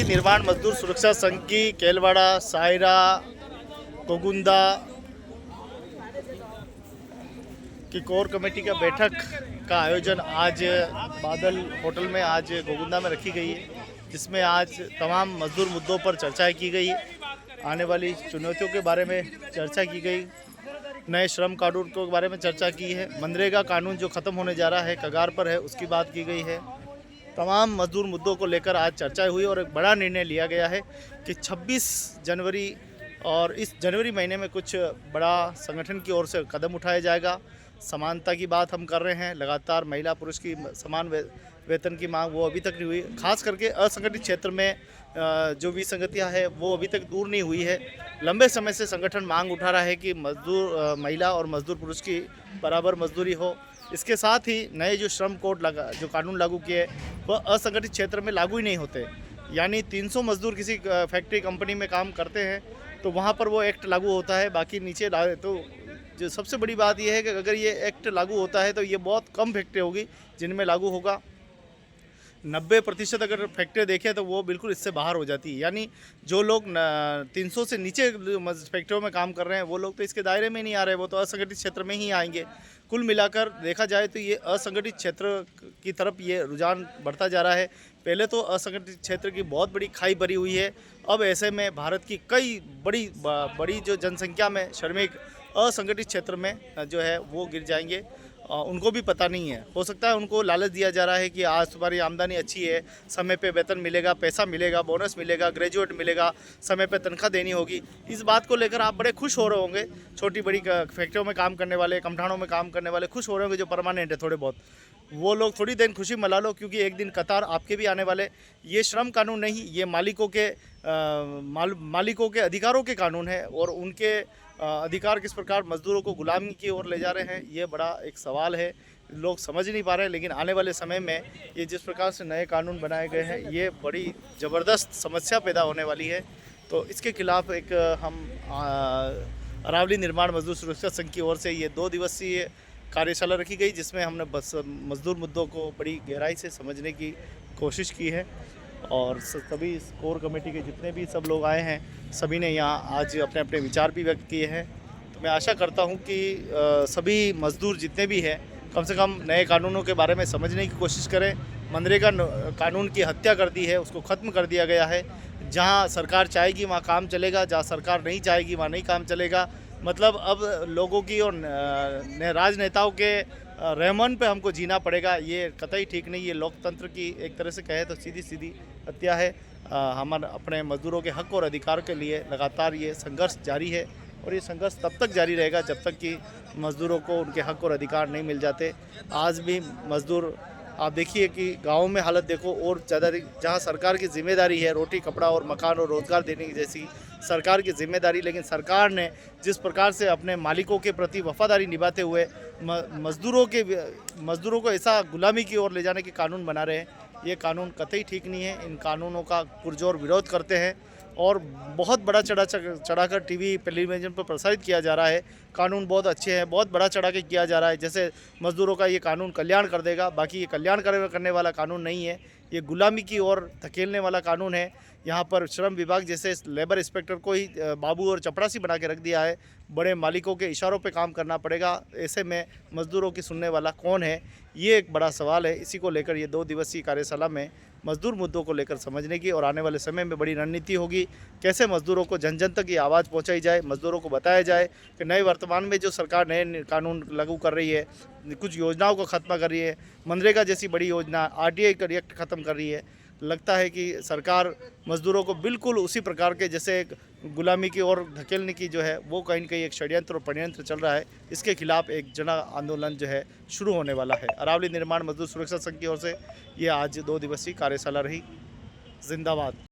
अरावली निर्माण मजदूर सुरक्षा संघ की केलवाड़ा, सायरा, गोगुंदा की कोर कमेटी का बैठक का आयोजन आज बादल होटल में आज गोगुंदा में रखी गई है, जिसमें आज तमाम मजदूर मुद्दों पर चर्चाएं की गई। आने वाली चुनौतियों के बारे में चर्चा की गई, नए श्रम कानून के बारे में चर्चा की है, मनरेगा कानून जो ख़त्म होने जा रहा है, कगार पर है, उसकी बात की गई है। तमाम मजदूर मुद्दों को लेकर आज चर्चा हुई और एक बड़ा निर्णय लिया गया है कि 26 जनवरी और इस जनवरी महीने में कुछ बड़ा संगठन की ओर से कदम उठाया जाएगा। समानता की बात हम कर रहे हैं, लगातार महिला पुरुष की समान वेतन की मांग वो अभी तक नहीं हुई। खास करके असंगठित क्षेत्र में जो विसंगतियां है वो अभी तक दूर नहीं हुई है। लंबे समय से संगठन मांग उठा रहा है कि मजदूर महिला और मजदूर पुरुष की बराबर मजदूरी हो। इसके साथ ही नए जो श्रम कोड जो कानून लागू किए वह असंगठित क्षेत्र में लागू ही नहीं होते। यानी 300 मजदूर किसी फैक्ट्री कंपनी में काम करते हैं तो वहाँ पर वो एक्ट लागू होता है, बाकी नीचे तो जो सबसे बड़ी बात यह है कि अगर ये एक्ट लागू होता है तो ये बहुत कम फैक्ट्री होगी जिनमें लागू होगा। 90% अगर फैक्ट्री देखें तो वो बिल्कुल इससे बाहर हो जाती है। यानी जो लोग 300 से नीचे फैक्ट्रियों में काम कर रहे हैं वो लोग तो इसके दायरे में नहीं आ रहे, वो तो असंगठित क्षेत्र में ही आएंगे। कुल मिलाकर देखा जाए तो ये असंगठित क्षेत्र की तरफ ये रुझान बढ़ता जा रहा है। पहले तो असंगठित क्षेत्र की बहुत बड़ी खाई भरी हुई है, अब ऐसे में भारत की कई बड़ी जो जनसंख्या में श्रमिक असंगठित क्षेत्र में जो है वो गिर जाएंगे। उनको भी पता नहीं है, हो सकता है उनको लालच दिया जा रहा है कि आज तुम्हारी आमदनी अच्छी है, समय पे वेतन मिलेगा, पैसा मिलेगा, बोनस मिलेगा, ग्रेजुएट मिलेगा, समय पे तनख्वाह देनी होगी। इस बात को लेकर आप बड़े खुश हो रहे होंगे। छोटी बड़ी फैक्ट्रियों में काम करने वाले, कमठानों में काम करने वाले खुश हो रहे होंगे जो परमानेंट है थोड़े बहुत, वो लोग थोड़ी देर खुशी मना लो, क्योंकि एक दिन कतार आपके भी आने वाले। ये श्रम कानून नहीं, ये मालिकों के अधिकारों के कानून है और उनके अधिकार किस प्रकार मजदूरों को गुलामी की ओर ले जा रहे हैं, ये बड़ा एक सवाल है। लोग समझ नहीं पा रहे हैं, लेकिन आने वाले समय में ये जिस प्रकार से नए कानून बनाए गए हैं ये बड़ी ज़बरदस्त समस्या पैदा होने वाली है। तो इसके खिलाफ एक हम अरावली निर्माण मजदूर सुरक्षा संघ की ओर से ये 2 दिवसीय कार्यशाला रखी गई, जिसमें हमने बस मजदूर मुद्दों को बड़ी गहराई से समझने की कोशिश की है। और सभी कोर कमेटी के जितने भी सब लोग आए हैं, सभी ने यहाँ आज अपने अपने विचार भी व्यक्त किए हैं। तो मैं आशा करता हूँ कि सभी मजदूर जितने भी हैं कम से कम नए कानूनों के बारे में समझने की कोशिश करें। मनरेगा कानून की हत्या कर दी है, उसको ख़त्म कर दिया गया है। जहाँ सरकार चाहेगी वहाँ काम चलेगा, जहाँ सरकार नहीं चाहेगी वहाँ नहीं काम चलेगा। मतलब अब लोगों की और राजनेताओं के रहमन पे हमको जीना पड़ेगा, ये कतई ठीक नहीं। ये लोकतंत्र की एक तरह से कहे तो सीधी सीधी हत्या है। हम अपने मजदूरों के हक और अधिकार के लिए लगातार ये संघर्ष जारी है और ये संघर्ष तब तक जारी रहेगा जब तक कि मजदूरों को उनके हक और अधिकार नहीं मिल जाते। आज भी मजदूर आप देखिए कि गाँव में हालत देखो, और ज़्यादा जहाँ सरकार की जिम्मेदारी है रोटी कपड़ा और मकान और रोज़गार देने की जैसी सरकार की जिम्मेदारी, लेकिन सरकार ने जिस प्रकार से अपने मालिकों के प्रति वफादारी निभाते हुए मजदूरों को ऐसा गुलामी की ओर ले जाने के कानून बना रहे हैं, ये कानून कतई ठीक नहीं है। इन कानूनों का पुरजोर विरोध करते हैं और बहुत बड़ा चढ़ाकर टीवी टेलीविज़न पर प्रसारित किया जा रहा है। कानून बहुत अच्छे हैं, बहुत बड़ा चढ़ा के किया जा रहा है, जैसे मज़दूरों का ये कानून कल्याण कर देगा। बाकी ये कल्याण करने वाला कानून नहीं है, ये गुलामी की ओर धकेलने वाला कानून है। यहाँ पर श्रम विभाग जैसे लेबर इंस्पेक्टर को ही बाबू और चपरासी बना के रख दिया है। बड़े मालिकों के इशारों पे काम करना पड़ेगा। ऐसे में मज़दूरों की सुनने वाला कौन है, ये एक बड़ा सवाल है। इसी को लेकर ये 2 दिवसीय कार्यशाला में मजदूर मुद्दों को लेकर समझने की और आने वाले समय में बड़ी रणनीति होगी, कैसे मजदूरों को जन जन तक ये आवाज़ पहुंचाई जाए, मजदूरों को बताया जाए कि नए वर्तमान में जो सरकार नए कानून लागू कर रही है, कुछ योजनाओं को ख़त्म कर रही है, मनरेगा जैसी बड़ी योजना, RTI का एक्ट ख़त्म कर रही है। लगता है कि सरकार मजदूरों को बिल्कुल उसी प्रकार के जैसे गुलामी की ओर धकेलने की जो है वो कहीं न कहीं एक षड्यंत्र और परियंत्र चल रहा है। इसके खिलाफ एक जन आंदोलन जो है शुरू होने वाला है। अरावली निर्माण मजदूर सुरक्षा संघ की ओर से ये आज 2 दिवसीय कार्यशाला रही। जिंदाबाद।